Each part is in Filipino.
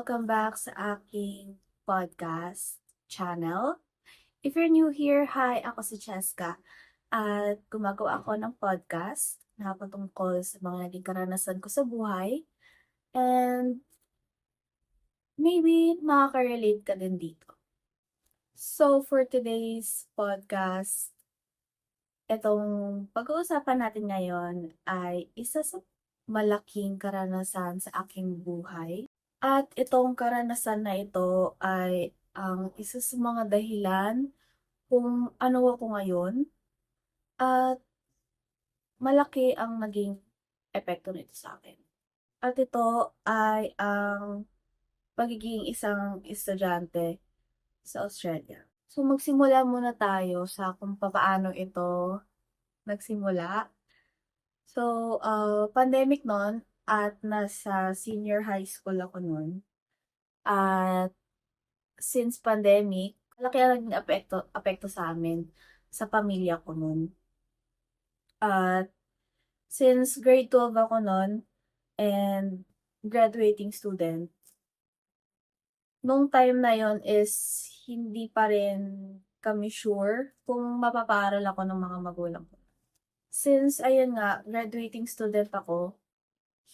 welcome back sa aking podcast channel. If you're new here, hi, ako si Cheska at gumagawa ako ng podcast na patungkol sa mga naging karanasan ko sa buhay and maybe makaka-relate ka din dito. So for today's podcast, itong pag-uusapan natin ngayon ay isa sa malaking karanasan sa aking buhay. At itong karanasan na ito ay ang isa sa mga dahilan kung ano ako ngayon at malaki ang naging epekto nito sa akin. At ito ay ang pagiging isang estudyante sa Australia. So magsimula muna tayo sa kung papaano ito nagsimula. So, pandemic noon at nasa senior high school ako noon. At since pandemic, malaki ang naging apekto sa amin, sa pamilya ko nun. At since grade 12 ako nun and graduating student, nung time na yon is hindi pa rin kami sure kung mapapaaral ako ng mga magulang ko. Since ayun nga, graduating student ako,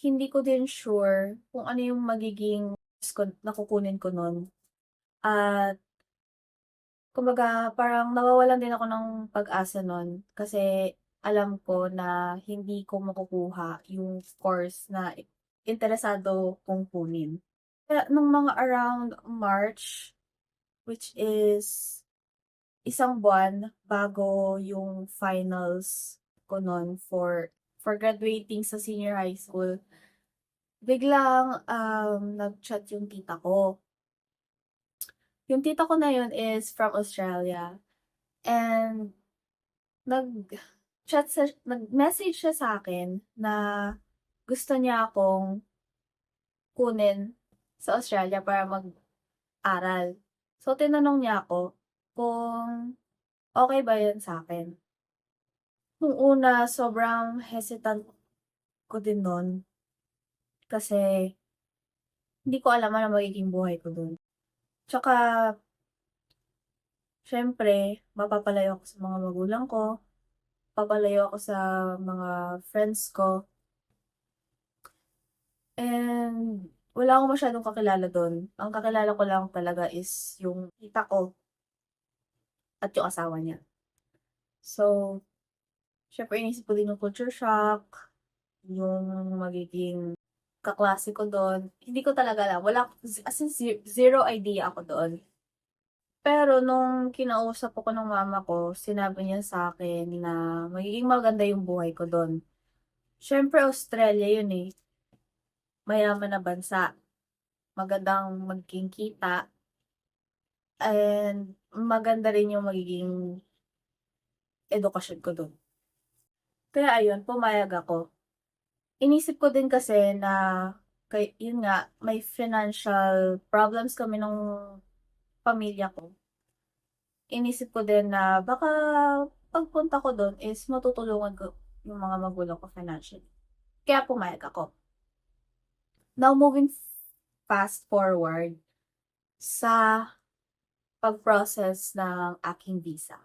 hindi ko din sure kung ano yung magiging nakukunin ko nun. At kumbaga parang nawawalan din ako ng pag-asa nun kasi alam ko na hindi ko makukuha yung course na interesado kong kunin. Kaya nung mga around March, which is isang buwan bago yung finals ko nun for graduating sa senior high school, biglang nag-chat yung tita ko. Yung tita ko na yun is from Australia. And nag-message siya sa akin na gusto niya akong kunin sa Australia para mag-aral. So, tinanong niya ako kung okay ba yun sa akin. Nung una, sobrang hesitant ko din nun kasi hindi ko alam ano magiging buhay ko dun. Tsaka, syempre, mapapalayo ako sa mga magulang ko, papalayo ako sa mga friends ko. And wala akong masyadong kakilala dun. Ang kakilala ko lang talaga is yung tita ko at yung asawa niya. So, syempre inisip ko din yung culture shock, yung magiging kaklase ko dun. Hindi ko talaga alam. Wala, as in zero idea ako doon. Pero nung kinausap ko ng mama ko, sinabi niya sa akin na magiging maganda yung buhay ko doon. Syempre Australia yun eh. Mayaman na bansa. Magandang magiging kita. And maganda rin yung magiging edukasyon ko dun. Kaya ayun, pumayag ako. Inisip ko din kasi na, yun nga, may financial problems kami nung pamilya ko. Inisip ko din na baka pagpunta ko dun is matutulungan ko yung mga magulang ko financially. Kaya pumayag ako. Now, moving fast forward sa pag-process ng aking visa.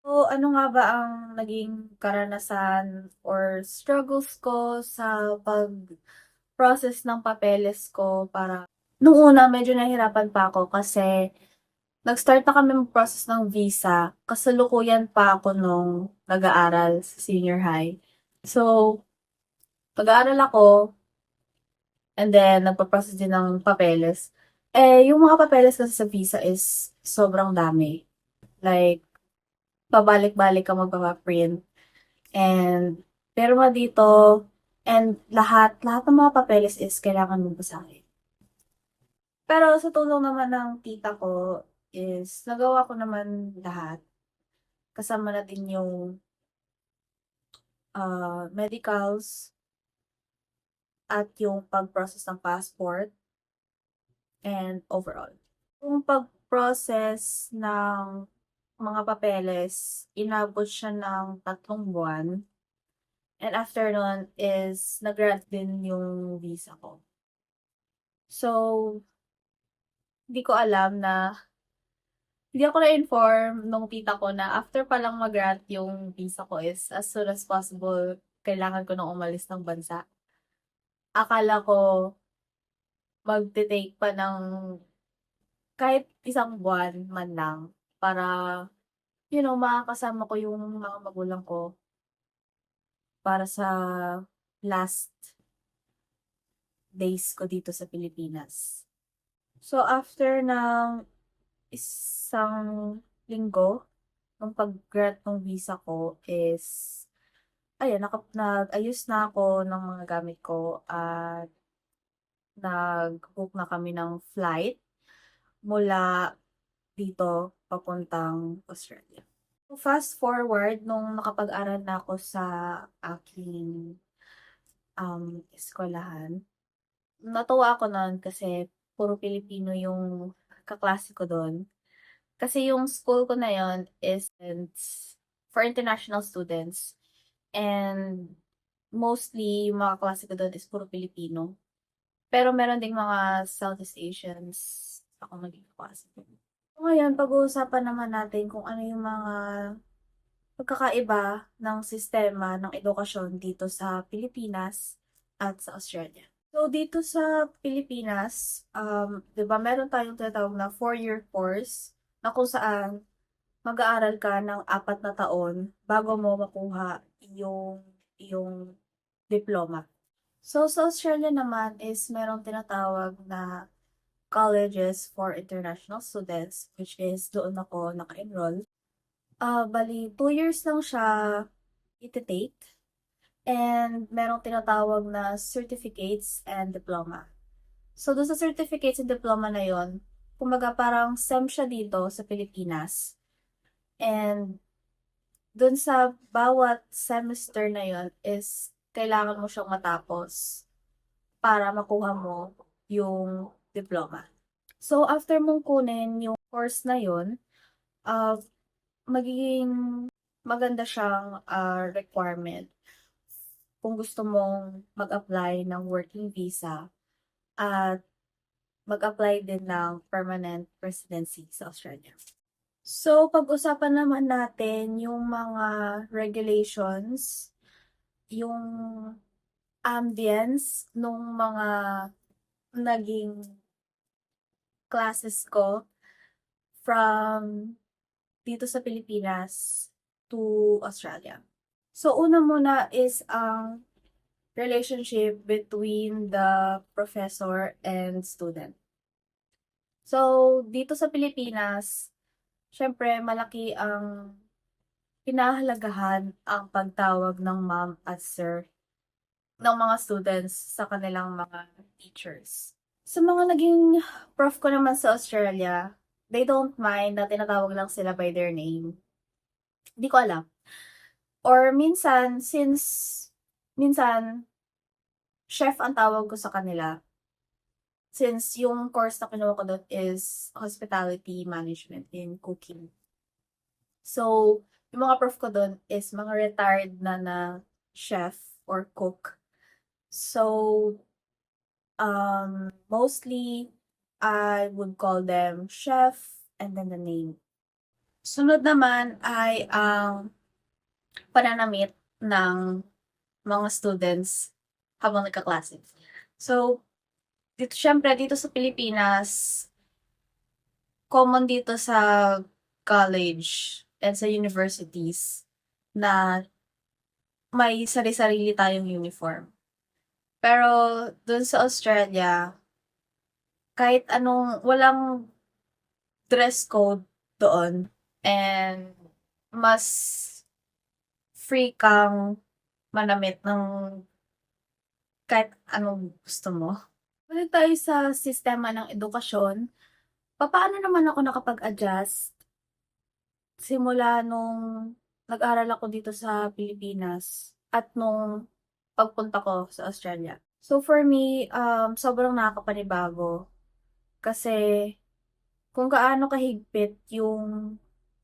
So, ano nga ba ang naging karanasan or struggles ko sa pag-process ng papeles ko para nung una medyo nahirapan pa ako kasi nag-start na kami mag-process ng visa, kasalukuyan pa ako nung nag-aaral sa senior high. So, nag-aaral ako and then nagpa-process din ng papeles. Eh, yung mga papeles kasi sa visa is sobrang dami. Like, pabalik-balik ka magpapa-print. And, pero nga dito, and lahat ng mga papeles is kailangan mong basahin. Pero sa tulong naman ng tita ko is nagawa ko naman lahat. Kasama na din yung medicals at yung pag-process ng passport and overall. Yung pag-process ng mga papeles, inabot siya ng 3 buwan. And after nun is nag-grant din yung visa ko. So, hindi ko alam na hindi ako na-inform nung tita ko na after palang mag-grant yung visa ko is as soon as possible kailangan ko nang umalis ng bansa. Akala ko magte-take pa ng kahit isang buwan man lang para, makakasama ko yung mga magulang ko para sa last days ko dito sa Pilipinas. So, after ng isang linggo nung pag-grant ng visa ko is ayun nag-ayos na ako ng mga gamit ko at nag-book na kami ng flight mula dito papuntang Australia. So, fast forward nung nakapag-aral na ako sa aking, eskuwelahan, natuwa ako nun kasi puro Pilipino yung kaklase ko dun. Kasi yung school ko na yun is for international students and mostly yung mga klase ko dun is puro Pilipino. Pero meron ding mga Southeast Asians ako naging kaklase dun. So, ngayon pag-uusapan naman natin kung ano yung mga pagkakaiba ng sistema ng edukasyon dito sa Pilipinas at sa Australia. So, dito sa Pilipinas, 'di ba meron tayong tinatawag na 4-year course na kung saan mag-aaral ka ng 4 na taon bago mo makuha yung diploma. So, sa Australia naman is merong tinatawag na colleges for international students, which is doon ako naka-enroll. Bali 2 years lang siya ite-take and merong tinatawag na certificates and diploma. So, doon sa certificates and diploma na yon, kumbaga parang SEM siya dito sa Pilipinas. And doon sa bawat semester na yon is kailangan mo siyang matapos para makuha mo yung diploma. So, after mong kunin yung course na yon, uh, magiging maganda siyang requirement kung gusto mong mag-apply ng working visa at mag-apply din ng permanent residency sa Australia. So, pag-usapan naman natin yung mga regulations, yung ambience nung mga naging classes ko from dito sa Pilipinas to Australia. So, una muna is ang relationship between the professor and student. So, dito sa Pilipinas, syempre malaki ang pinahahalagahan ang pagtawag ng ma'am at sir ng mga students sa kanilang mga teachers. Sa mga naging prof ko naman sa Australia, they don't mind na tinatawag lang sila by their name. Hindi ko alam. Or minsan, minsan, chef ang tawag ko sa kanila. Since yung course na kinuha ko doon is hospitality management in cooking. So, yung mga prof ko doon is mga retired na chef or cook. So, mostly, I would call them chef and then the name. Sunod naman ay ang pananamit ng mga students habang nagkaklase. So, syempre, dito sa Pilipinas, common dito sa college and sa universities na may sari-sarili tayong uniform. Pero dun sa Australia, kahit anong, walang dress code doon and mas free kang manamit ng kahit anong gusto mo. Balik tayo sa sistema ng edukasyon. Papaano naman ako nakapag-adjust simula nung nag-aral ako dito sa Pilipinas at nung pagpunta ko sa Australia. So for me, sobrang nakakapanibago kasi kung gaano kahigpit yung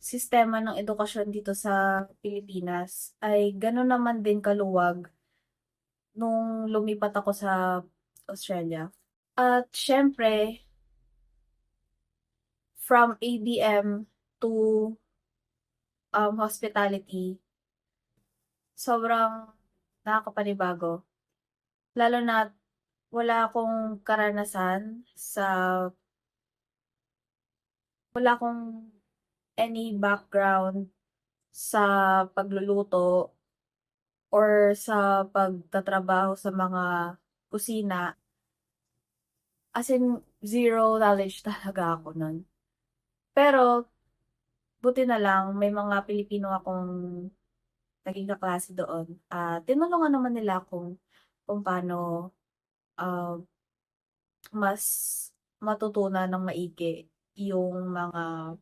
sistema ng edukasyon dito sa Pilipinas ay gano'n naman din kaluwag nung lumipat ako sa Australia. At siyempre, from ABM to hospitality, sobrang nakakapanibago. Lalo na wala akong karanasan wala akong any background sa pagluluto or sa pagtatrabaho sa mga kusina. As in, zero knowledge talaga ako nun. Pero, buti na lang, may mga Pilipino akong naging kaklase doon. Tinulungan naman nila kung paano ah, mas matutunan ng maigi yung mga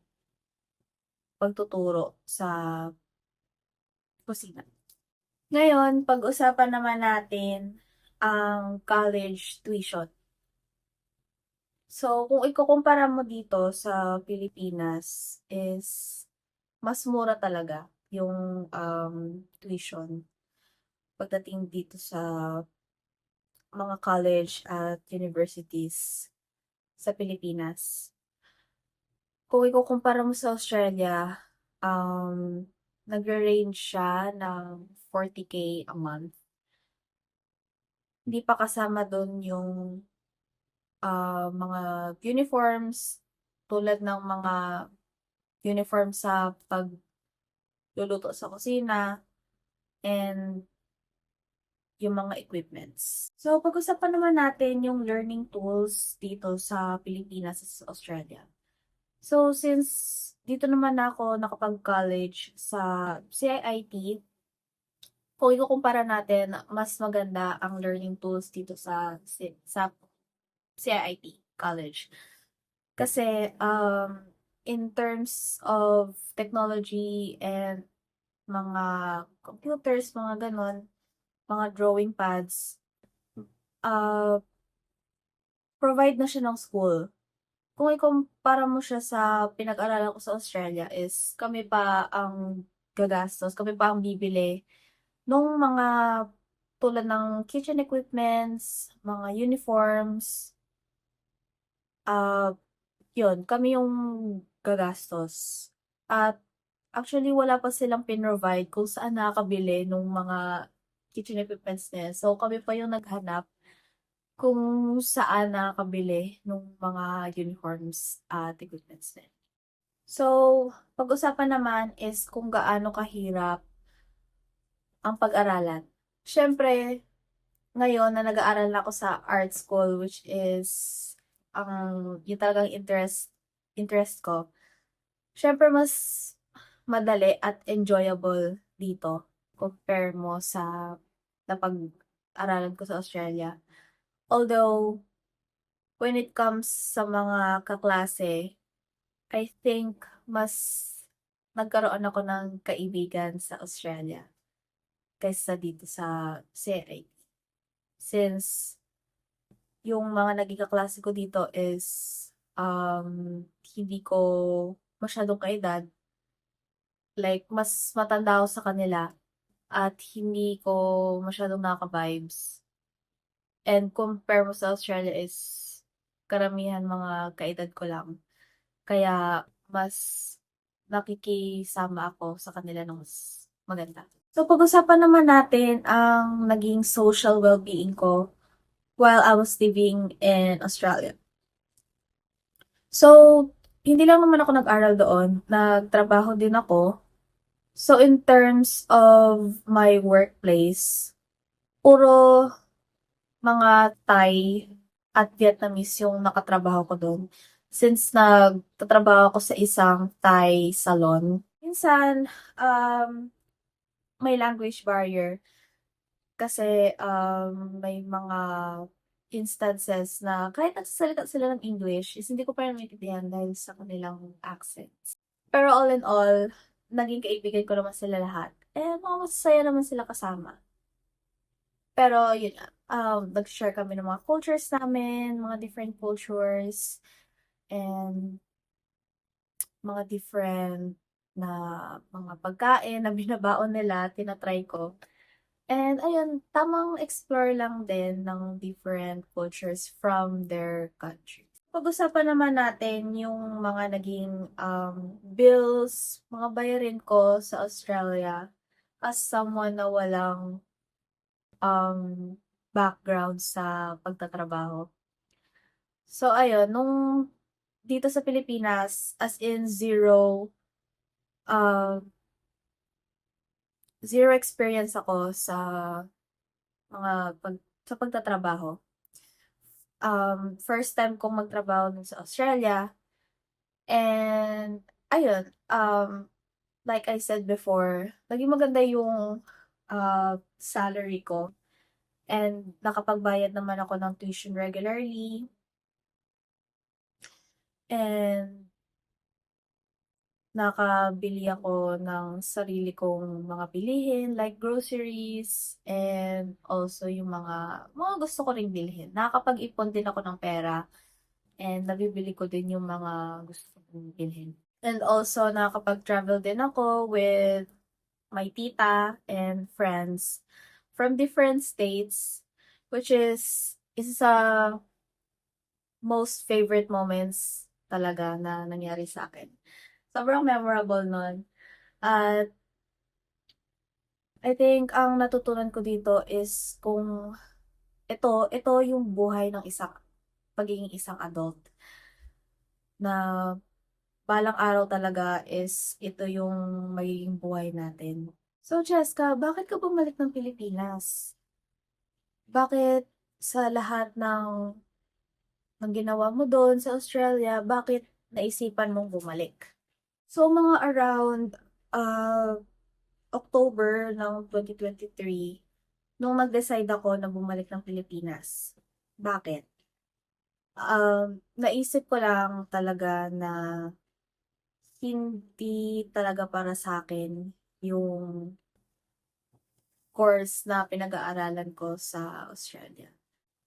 pagtuturo sa kusina. Ngayon, pag-usapan naman natin ang college tuition. So, kung ikukumpara mo dito sa Pilipinas is mas mura talaga yung tuition pagdating dito sa mga college at universities sa Pilipinas. Kung ikukumpara mo sa Australia, nagre-range siya ng 40K a month. Hindi pa kasama dun yung mga uniforms, tulad ng mga uniform sa pagluluto sa kusina, and yung mga equipments. So, pag-usapan naman natin yung learning tools dito sa Pilipinas at sa Australia. So, since dito naman ako nakapag-college sa CIIT, kung ikukumpara natin, mas maganda ang learning tools dito sa CIIT College. Kasi, in terms of technology and mga computers, mga ganon, mga drawing pads, uh, provide na siya ng school. Kung ikumpara mo siya sa pinag-aralan ko sa Australia is kami pa ang gagastos, kami pa ang bibili nung mga tulad ng kitchen equipments, mga uniforms, ah, yun, kami yung gagastos. At actually, wala pa silang pinrovide kung saan nakakabili nung mga kitchen equipments na yan. So, kami pa yung naghanap kung saan nakakabili nung mga uniforms at equipments na yan. So, pag-usapan naman is kung gaano kahirap ang pag-aralan. Siyempre, ngayon na nag-aaral na ako sa art school, which is yung talagang interest ko. Siyempre, mas madali at enjoyable dito compare mo sa napag-aralan ko sa Australia. Although, when it comes sa mga kaklase, I think mas nagkaroon ako ng kaibigan sa Australia kaysa dito sa CIT. Since yung mga naging kaklase ko dito is hindi ko masyadong kaedad. Like, mas matanda ako sa kanila at hindi ko masyadong nakaka-vibes. And compare mo sa Australia is karamihan mga kaedad ko lang. Kaya mas nakikisama ako sa kanila ng mas maganda. So, pag-usapan naman natin ang naging social well-being ko while I was living in Australia. So, hindi lang naman ako nag-aral doon, nagtrabaho din ako. So, in terms of my workplace, puro mga Thai at Vietnamese yung nakatrabaho ko doon. Since nagtatrabaho ako sa isang Thai salon, minsan may language barrier kasi may mga instances na kahit nagsasalita sila ng English, is hindi ko pa rin maintindihan dahil sa kanilang accents. Pero all in all, naging kaibigan ko naman sila lahat. Eh, mga masasaya naman sila kasama. Pero yun nga, nag-share kami ng mga cultures namin, mga different cultures, and mga different na mga pagkain na binabaon nila, tinatry ko. And ayun, tamang explore lang din ng different cultures from their country. Pag-usapan naman natin yung mga naging, bills, mga bayarin ko sa Australia as someone na walang, background sa pagtatrabaho. So ayun, nung dito sa Pilipinas, as in um, zero experience ako sa mga sa pagtatrabaho. First time kong magtrabaho dun sa Australia and ayun, like I said before, naging maganda yung, salary ko and nakapagbayad naman ako ng tuition regularly and nakabili ako ng sarili kong mga bilihin like groceries and also yung mga gusto ko ring bilhin. Nakakapag-ipon din ako ng pera and nabibili ko din yung mga gusto kong bilhin. And also nakakapag-travel din ako with my tita and friends from different states, which is isa sa most favorite moments talaga na nangyari sa akin. Sobrang memorable nun. At I think ang natutunan ko dito is kung ito yung buhay ng pagiging isang adult na balang araw talaga is ito yung magiging buhay natin. So, Cheska, bakit ka bumalik ng Pilipinas? Bakit sa lahat ng ginawa mo doon sa Australia, bakit naisipan mong bumalik? So, mga around uh, October ng 2023, nung nag-decide ako na bumalik ng Pilipinas. Bakit? Naisip ko lang talaga na hindi talaga para sa akin yung course na pinag-aaralan ko sa Australia.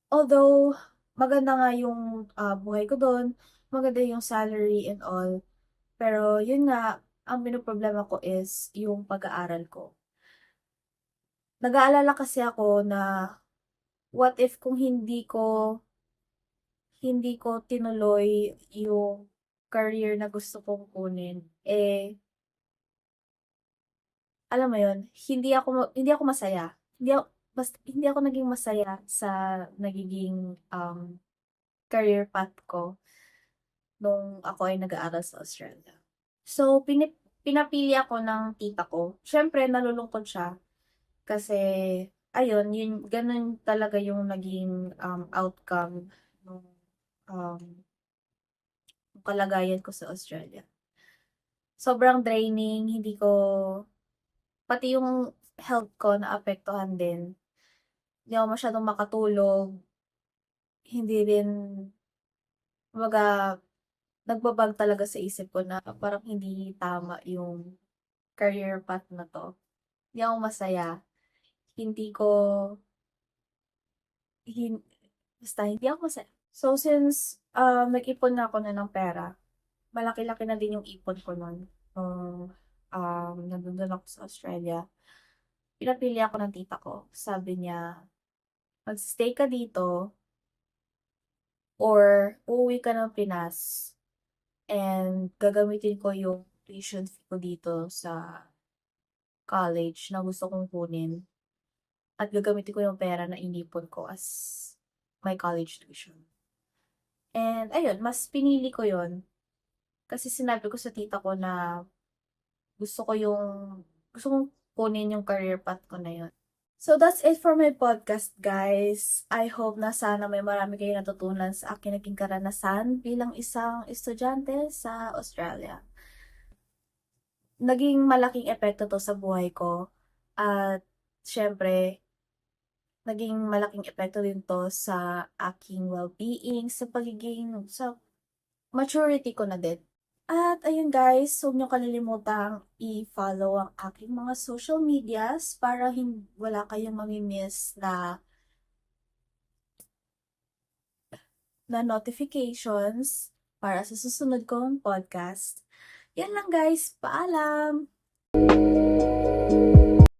Although, maganda nga yung buhay ko doon, maganda yung salary and all, pero yun nga, ang pinoproblema ko is yung pag-aaral ko. Nag-aalala kasi ako na what if kung hindi ko tinuloy yung career na gusto kong kunin, alam mo yun, hindi ako masaya. Hindi ako naging masaya sa nagiging, career path ko nung ako ay nag-aaral sa Australia. So, pinapili ako ng tita ko. Siyempre nalulungkot siya kasi ayun, gano'n talaga yung naging, outcome nung, um, nung kalagayan ko sa Australia. Sobrang draining, pati yung health ko naapektuhan din. Hindi ako masyadong makatulog, hindi rin kumbaga nagbabag talaga sa isip ko na parang hindi tama yung career path na 'to. Hindi ako masaya, hindi ko hin basta hindi ako masaya. So since, nag-ipon na ako ng pera, malaki-laki na din yung ipon ko nun nung, nandun ako sa Australia. Pinapili ako ng tita ko, sabi niya, "Mag-stay ka dito or uuwi ka ng Pinas and gagamitin ko yung tuition fee ko dito sa college na gusto kong kunin at gagamitin ko yung pera na inipon ko as my college tuition." And ayun, mas pinili ko yun kasi sinabi ko sa tita ko na gusto ko yung gusto kong kunin yung career path ko na yun. So that's it for my podcast, guys. I hope na sana may marami kayong natutunan sa aking naging karanasan bilang isang estudyante sa Australia. Naging malaking epekto 'to sa buhay ko at siyempre naging malaking epekto din 'to sa aking well-being, sa maturity ko na din. At ayun guys, huwag niyo kalilimutang i-follow ang aking mga social medias para wala kayong mami-miss na notifications para sa susunod kong podcast. Yan lang guys, paalam!